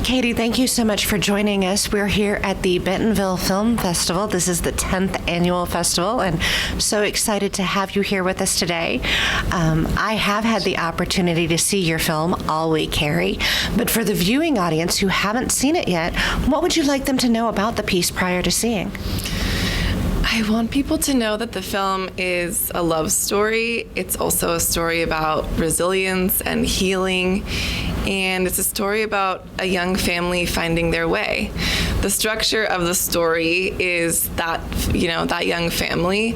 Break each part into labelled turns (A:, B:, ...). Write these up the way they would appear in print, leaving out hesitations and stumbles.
A: Cady, thank you so much for joining us. We're here at the Bentonville Film Festival. This is the 10th annual festival, and so excited to have you here with us today. I have had the opportunity to see your film, All We Carry, but for the viewing audience who haven't seen it yet, what would you like them to know about the piece prior to seeing?
B: I want people to know that the film is a love story. It's also a story about resilience and healing, and it's a story about a young family finding their way. The structure of the story is that, that young family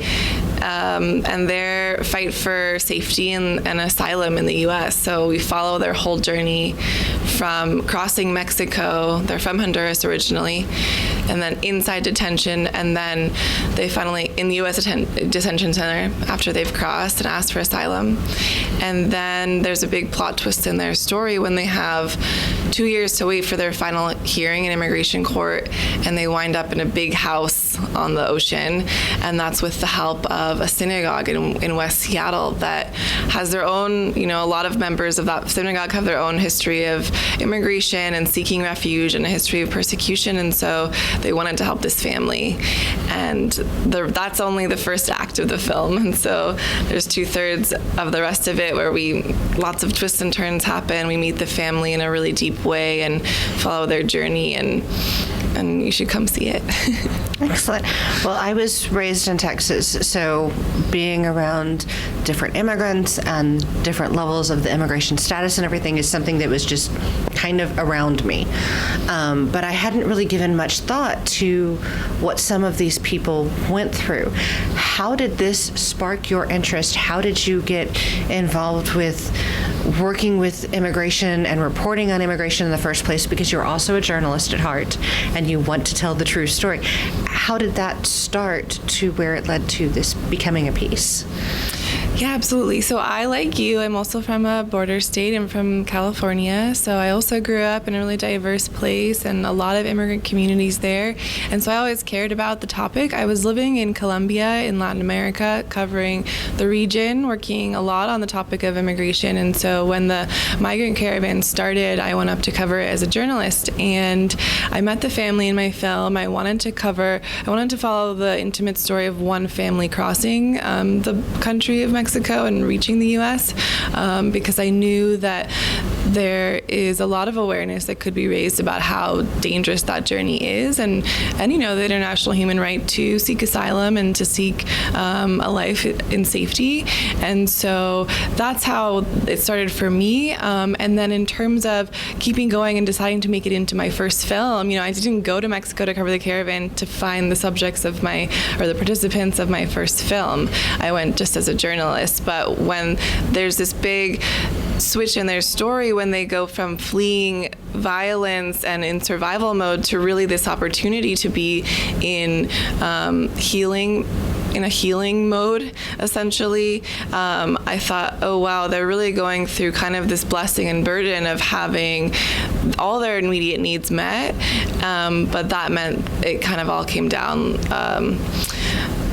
B: and their fight for safety and asylum in the U.S. So we follow their whole journey from crossing Mexico. They're from Honduras originally, and then inside detention, and then they finally in the U.S. detention center after they've crossed and asked for asylum. And then there's a big plot twist in their story when they have 2 years to wait for their final hearing in immigration court, and they wind up in a big house on the ocean, and that's with the help of a synagogue in West Seattle that has their own, a lot of members of that synagogue have their own history of immigration and seeking refuge and a history of persecution, and so they wanted to help this family. And that's only the first act of the film, and so there's 2/3 of the rest of it where lots of twists and turns happen. We meet the family in a really deep way and follow their journey, and you should come see it.
A: Excellent. Well, I was raised in Texas, so being around different immigrants and different levels of the immigration status and everything is something that was just kind of around me. But I hadn't really given much thought to what some of these people went through. How did this spark your interest? How did you get involved with working with immigration and reporting on immigration in the first place? Because you're also a journalist at heart and you want to tell the true story. How did that start to where it led to this becoming a piece?
B: Yeah, absolutely. So I, like you, I'm also from a border state. I'm from California. So I also grew up in a really diverse place and a lot of immigrant communities there. And so I always cared about the topic. I was living in Colombia in Latin America, covering the region, working a lot on the topic of immigration. And so when the migrant caravan started, I went up to cover it as a journalist. And I met the family in my film. I wanted to follow the intimate story of one family crossing the country of Mexico and reaching the U.S. Because I knew that there is a lot of awareness that could be raised about how dangerous that journey is, and the international human right to seek asylum and to seek a life in safety. And so that's how it started for me. And then in terms of keeping going and deciding to make it into my first film, I didn't go to Mexico to cover the caravan to find the subjects of the participants of my first film. I went just as a journalist. But when there's this big switch in their story, when they go from fleeing violence and in survival mode to really this opportunity to be in a healing mode, essentially, I thought, oh wow, they're really going through kind of this blessing and burden of having all their immediate needs met, but that meant it kind of all came down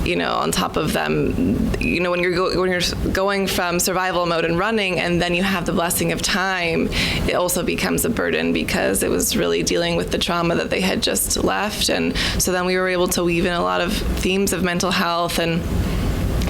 B: on top of them, when you're going from survival mode and running, and then you have the blessing of time, it also becomes a burden because it was really dealing with the trauma that they had just left. And so then we were able to weave in a lot of themes of mental health, and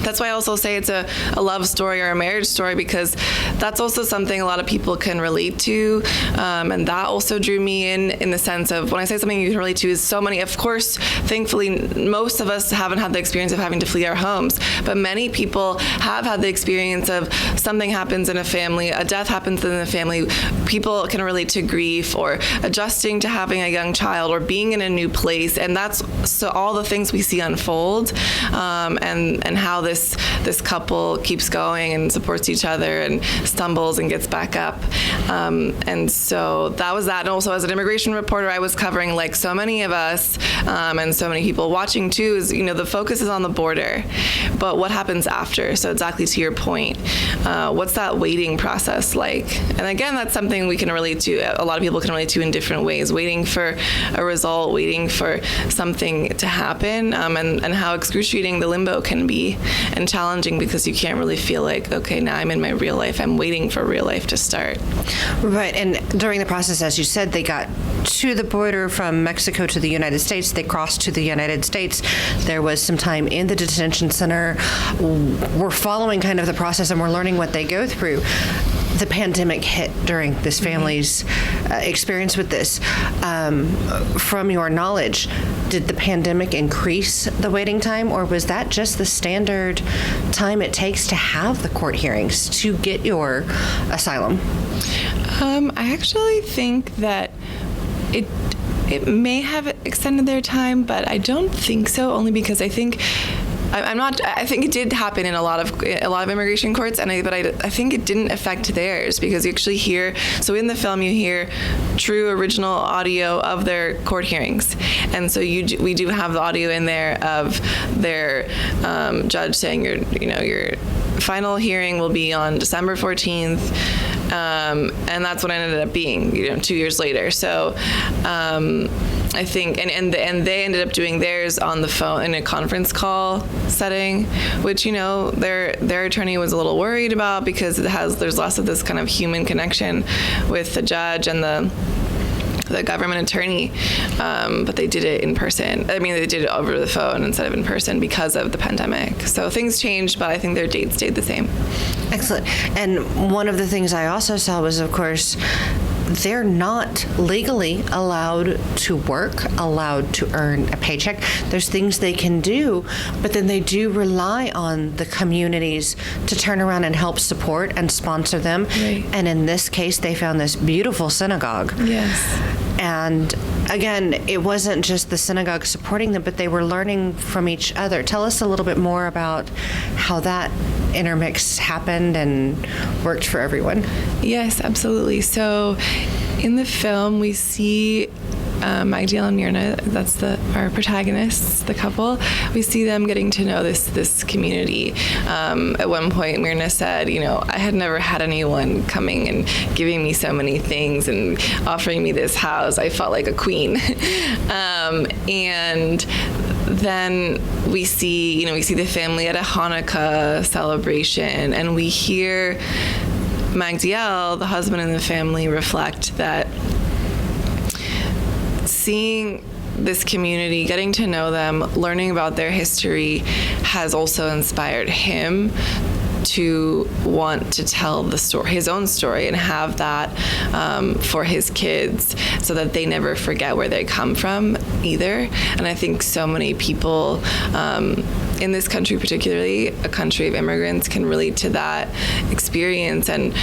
B: that's why I also say it's a love story or a marriage story, because that's also something a lot of people can relate to. And that also drew me in the sense of, when I say something you can relate to, is so many, of course, thankfully, most of us haven't had the experience of having to flee our homes, but many people have had the experience of something happens in a family, a death happens in the family. People can relate to grief or adjusting to having a young child or being in a new place. And that's so all the things we see unfold, and how this couple keeps going and supports each other and stumbles and gets back up. And so that was that. And also, as an immigration reporter, I was covering, like so many of us, and so many people watching too, is, the focus is on the border, but what happens after? So exactly to your point, what's that waiting process like? And again, that's something we can relate to. A lot of people can relate to in different ways, waiting for a result, waiting for something to happen, and how excruciating the limbo can be. and challenging because you can't really feel like, okay, now I'm in my real life. I'm waiting for real life to start.
A: Right, and during the process, as you said, they got to the border from Mexico to the United States. They crossed to the United States. There was some time in the detention center. We're following kind of the process, and we're learning what they go through. The pandemic hit during this family's experience with this. From your knowledge, did the pandemic increase the waiting time, or was that just the standard time it takes to have the court hearings to get your asylum?
B: I actually think that it may have extended their time, but I don't think so, only because I think I think it did happen in a lot of immigration courts, but I think it didn't affect theirs, because you actually hear, so in the film you hear true original audio of their court hearings, and so we do have the audio in there of their judge saying your final hearing will be on December 14th. And that's what it ended up being, 2 years later. So I think, and they ended up doing theirs on the phone in a conference call setting, which, their attorney was a little worried about, because there's less of this kind of human connection with the judge and the government attorney, but they did it in person. I mean, they did it over the phone instead of in person because of the pandemic. So things changed, but I think their dates stayed the same.
A: Excellent. And one of the things I also saw was, of course, they're not legally allowed to work, allowed to earn a paycheck. There's things they can do, but then they do rely on the communities to turn around and help support and sponsor them.
B: Right.
A: And in this case, they found this beautiful synagogue.
B: Yes.
A: And again, it wasn't just the synagogue supporting them, but they were learning from each other. Tell us a little bit more about how that intermix happened and worked for everyone.
B: Yes, absolutely. So in the film, we see Magdiel and Myrna, that's our protagonists, the couple. We see them getting to know this community. At one point, Myrna said, I had never had anyone coming and giving me so many things and offering me this house. I felt like a queen. And then we see the family at a Hanukkah celebration, and we hear Magdiel, the husband in the family, reflect that seeing this community, getting to know them, learning about their history has also inspired him to want to tell his own story, and have that for his kids, so that they never forget where they come from either. And I think so many people in this country, particularly a country of immigrants, can relate to that experience and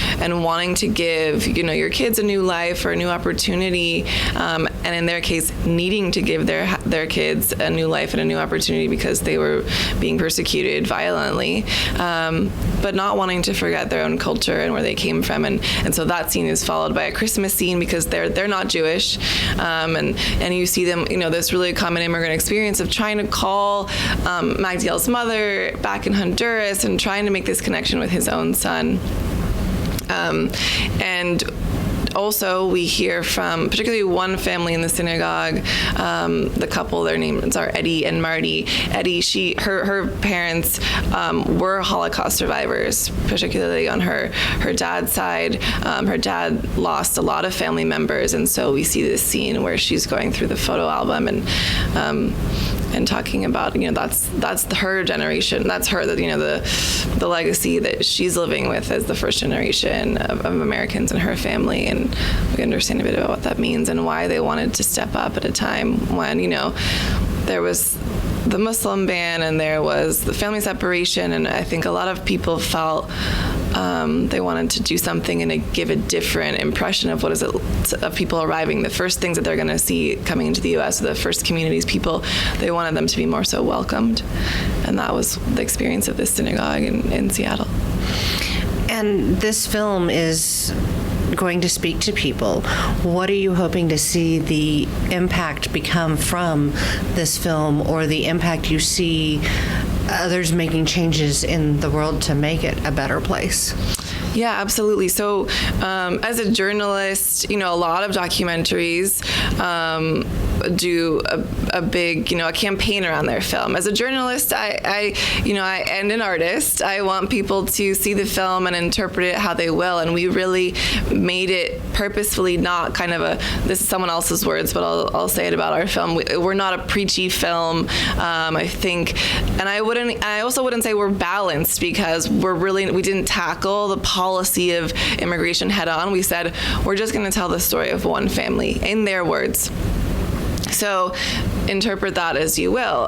B: wanting to give your kids a new life or a new opportunity, and in their case needing to give their kids a new life and a new opportunity because they were being persecuted violently, but not wanting to forget their own culture and where they came from. And so that scene is followed by a Christmas scene, because they're not Jewish, and you see them, this really common immigrant experience of trying to call Magdiel's mother back in Honduras and trying to make this connection with his own son. And also, we hear from particularly one family in the synagogue, the couple, their names are Eddie and Marty. Eddie, her parents were Holocaust survivors, particularly on her dad's side. Her dad lost a lot of family members, and so we see this scene where she's going through the photo album and talking about, that's her generation, that's her, the legacy that she's living with as the first generation of Americans in her family. And we understand a bit about what that means and why they wanted to step up at a time when, there was the Muslim ban and there was the family separation, and I think a lot of people felt they wanted to do something and to give a different impression of what is it of people arriving. The first things that they're going to see coming into the U.S., the first communities, people, they wanted them to be more so welcomed, and that was the experience of this synagogue in Seattle.
A: And this film is going to speak to people. What are you hoping to see the impact become from this film, or the impact you see others making changes in the world to make it a better place?
B: Yeah, absolutely. So as a journalist, a lot of documentaries do a big, a campaign around their film. As a journalist, I and an artist, I want people to see the film and interpret it how they will. And we really made it purposefully not kind of this is someone else's words, but I'll say it about our film. We're not a preachy film, I think. And I also wouldn't say we're balanced, because we didn't tackle the policy of immigration head on. We said, we're just going to tell the story of one family in their words. So interpret that as you will.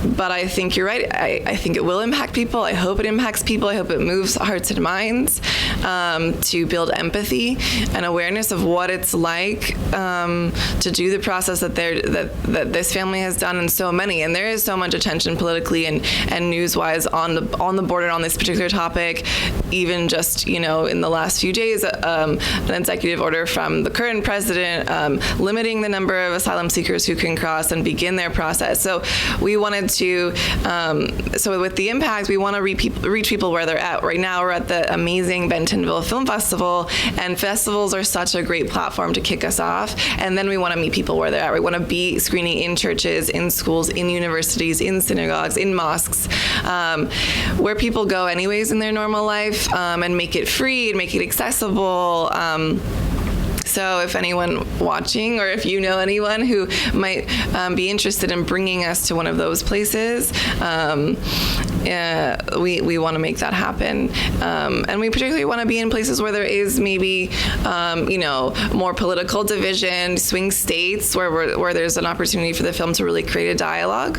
B: But I think you're right. I think it will impact people. I hope it impacts people. I hope it moves hearts and minds to build empathy and awareness of what it's like to do the process that this family has done, and so many. And there is so much attention politically and news-wise on the border on this particular topic. Even just in the last few days, an executive order from the current president limiting the number of asylum seekers who can cross and begin their process. So we wanted to, so with the impact, we want to reach people where they're at. Right now, we're at the amazing Bentonville Film Festival, and festivals are such a great platform to kick us off. And then we want to meet people where they're at. We want to be screening in churches, in schools, in universities, in synagogues, in mosques, where people go anyways in their normal life, and make it free and make it accessible. So if anyone watching, or if you know anyone who might be interested in bringing us to one of those places, we want to make that happen. And we particularly want to be in places where there is maybe, more political division, swing states where there's an opportunity for the film to really create a dialogue.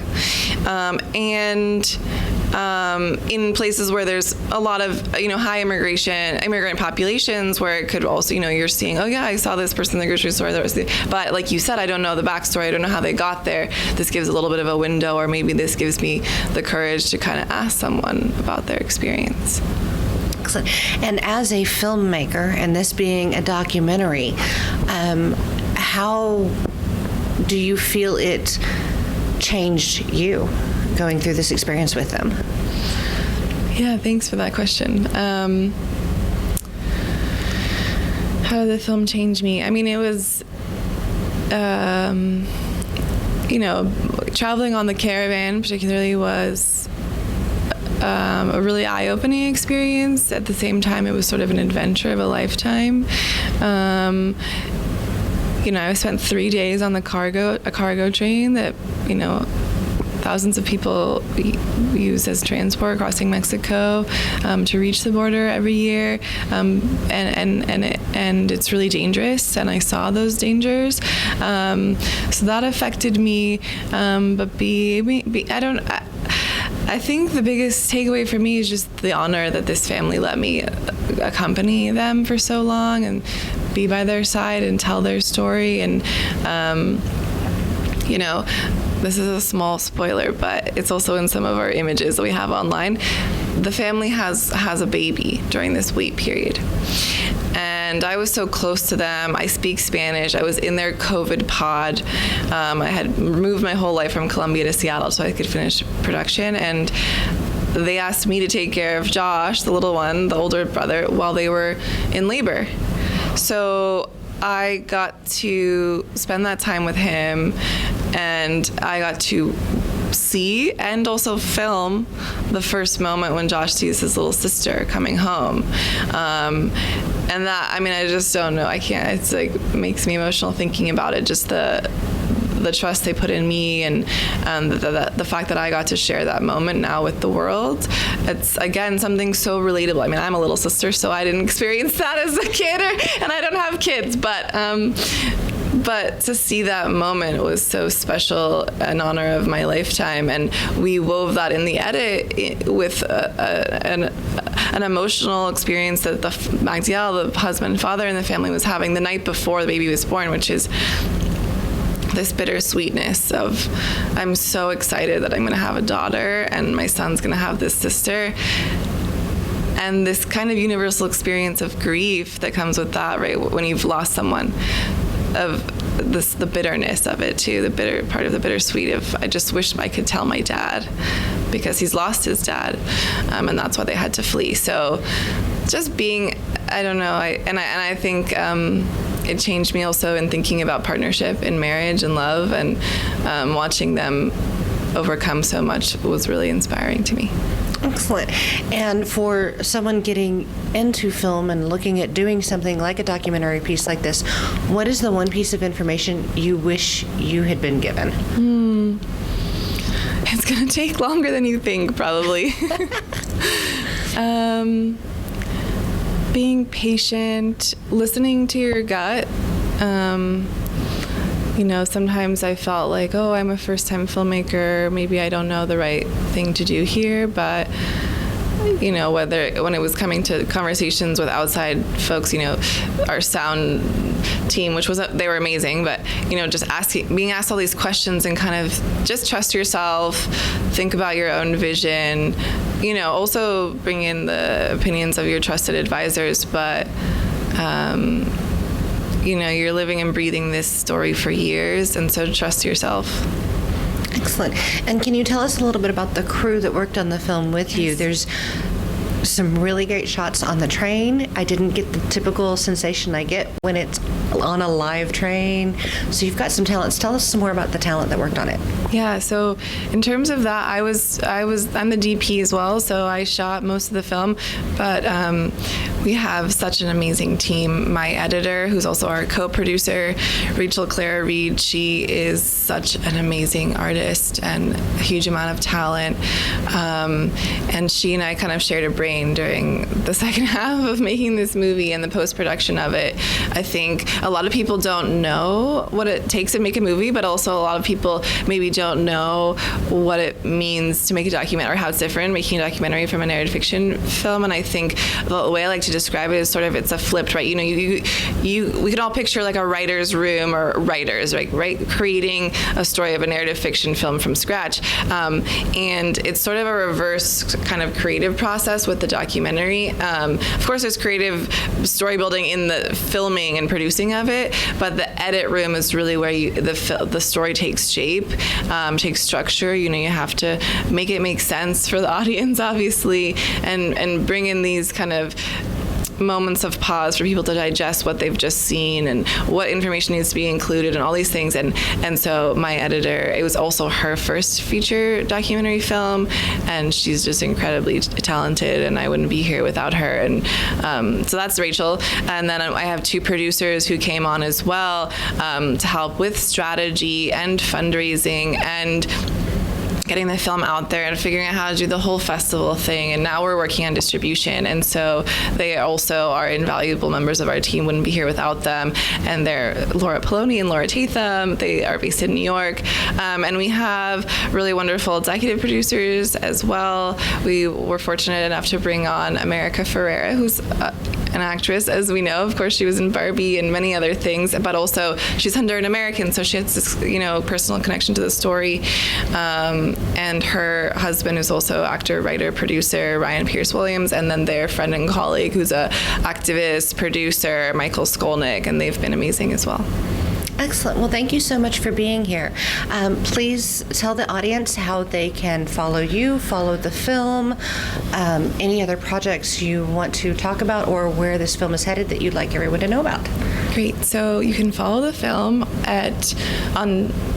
B: In places where there's a lot of, high immigrant populations, where it could also, you're seeing, oh yeah, I saw this person in the grocery store. But like you said, I don't know the backstory. I don't know how they got there. This gives a little bit of a window, or maybe this gives me the courage to kind of ask someone about their experience.
A: Excellent. And as a filmmaker, and this being a documentary, how do you feel it changed you going through this experience with them?
B: Yeah, thanks for that question. How did the film change me? I mean, it was, traveling on the caravan particularly was a really eye-opening experience. At the same time, it was sort of an adventure of a lifetime. I spent 3 days on a cargo train that, thousands of people use as transport crossing Mexico to reach the border every year, and it's really dangerous. And I saw those dangers, so that affected me. But I think the biggest takeaway for me is just the honor that this family let me accompany them for so long and be by their side and tell their story. And this is a small spoiler, but it's also in some of our images that we have online. The family has a baby during this wait period. And I was so close to them. I speak Spanish. I was in their COVID pod. I had moved my whole life from Colombia to Seattle so I could finish production. And they asked me to take care of Josh, the little one, the older brother, while they were in labor. So I got to spend that time with him, and I got to see and also film the first moment when Josh sees his little sister coming home. And that, I just don't know. I can't, it's like, it makes me emotional thinking about it. Just the trust they put in me, and the fact that I got to share that moment now with the world. It's, again, something so relatable. I'm a little sister, so I didn't experience that as a kid, and I don't have kids, but to see that moment was so special, an honor of my lifetime. And we wove that in the edit with an emotional experience that Magdiel, the husband and father in the family, was having the night before the baby was born, which is this bittersweetness of, I'm so excited that I'm going to have a daughter and my son's going to have this sister. And this kind of universal experience of grief that comes with that, right? When you've lost someone, of this, the bitterness of it too, the bitter part of the bittersweet of, I just wish I could tell my dad, because he's lost his dad, and that's why they had to flee. So just being, I don't know, I think it changed me also in thinking about partnership and marriage and love, and watching them overcome so much was really inspiring to me.
A: Excellent. And for someone getting into film and looking at doing something like a documentary piece like this, what is the one piece of information you wish you had been given?
B: It's going to take longer than you think, probably. Being patient, listening to your gut. Sometimes I felt like, oh, I'm a first-time filmmaker. Maybe I don't know the right thing to do here. But, when it was coming to conversations with outside folks, our sound team, they were amazing, but, just being asked all these questions and kind of just trust yourself, think about your own vision, also bring in the opinions of your trusted advisors, but, you're living and breathing this story for years, and so trust yourself.
A: Excellent. And can you tell us a little bit about the crew that worked on the film with you? There's some really great shots on the train. I didn't get the typical sensation I get when it's on a live train. So you've got some talents. Tell us some more about the talent that worked on it.
B: Yeah, so in terms of that, I'm the DP as well, so I shot most of the film, but we have such an amazing team. My editor, who's also our co-producer, Rachel Clara Reed, she is such an amazing artist and a huge amount of talent. And she and I kind of shared a brain during the second half of making this movie and the post-production of it. I think a lot of people don't know what it takes to make a movie, but also a lot of people maybe don't know what it means to make a documentary, or how it's different making a documentary from a narrative fiction film. And I think the way I like to describe it is sort of, it's a flipped, right? We can all picture like a writer's room, or writers, right? Creating a story of a narrative fiction film from scratch. And it's sort of a reverse kind of creative process with the documentary. Of course, there's creative story building in the filming and producing of it, but the edit room is really where the story takes shape, takes structure. You have to make it make sense for the audience, obviously, and bring in these kind of moments of pause for people to digest what they've just seen and what information needs to be included and all these things. And so my editor, it was also her first feature documentary film, and she's just incredibly talented, and I wouldn't be here without her. And so that's Rachel. And then I have two producers who came on as well to help with strategy and fundraising and getting the film out there and figuring out how to do the whole festival thing. And now we're working on distribution. And so they also are invaluable members of our team. Wouldn't be here without them. And they're Laura Poloni and Laura Tatham. They are based in New York. And we have really wonderful executive producers as well. We were fortunate enough to bring on America Ferrera, who's an actress, as we know. Of course, she was in Barbie and many other things, but also she's Honduran American, so she has this, personal connection to the story. And her husband is also actor, writer, producer, Ryan Pierce Williams, and then their friend and colleague, who's a activist, producer, Michael Skolnick, and they've been amazing as well.
A: Excellent. Well, thank you so much for being here. Please tell the audience how they can follow you, follow the film, any other projects you want to talk about, or where this film is headed that you'd like everyone to know about.
B: Great. So you can follow the film on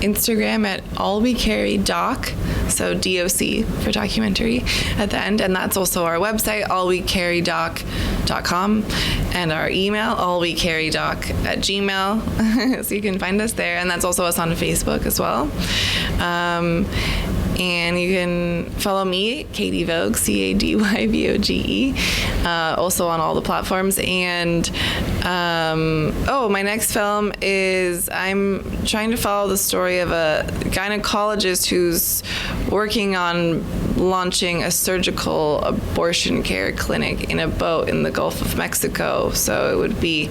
B: Instagram at All We Carry Doc, so DOC for documentary at the end, and that's also our website, allwecarrydoc.com, and our email, allwecarrydoc@gmail. So you can find us there, and that's also us on Facebook as well. And you can follow me, Cady Voge, CadyVoge, also on all the platforms. And my next film is, I'm trying to follow the story of a gynecologist who's working on launching a surgical abortion care clinic in a boat in the Gulf of Mexico. So it would be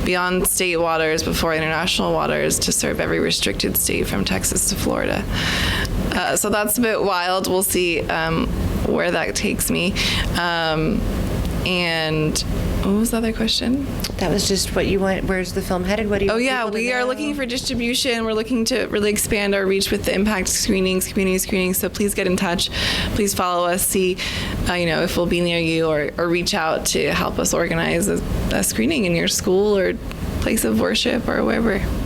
B: beyond state waters before international waters to serve every restricted state from Texas to Florida. So that's a bit wild. We'll see where that takes me. And what was the other question?
A: That was just what you want. Where's the film headed? What do you want people to
B: we
A: know?
B: are looking for distribution. We're looking to really expand our reach with the impact screenings, community screenings. So please get in touch. Please follow us. See, if we'll be near you, or reach out to help us organize a screening in your school or place of worship or wherever.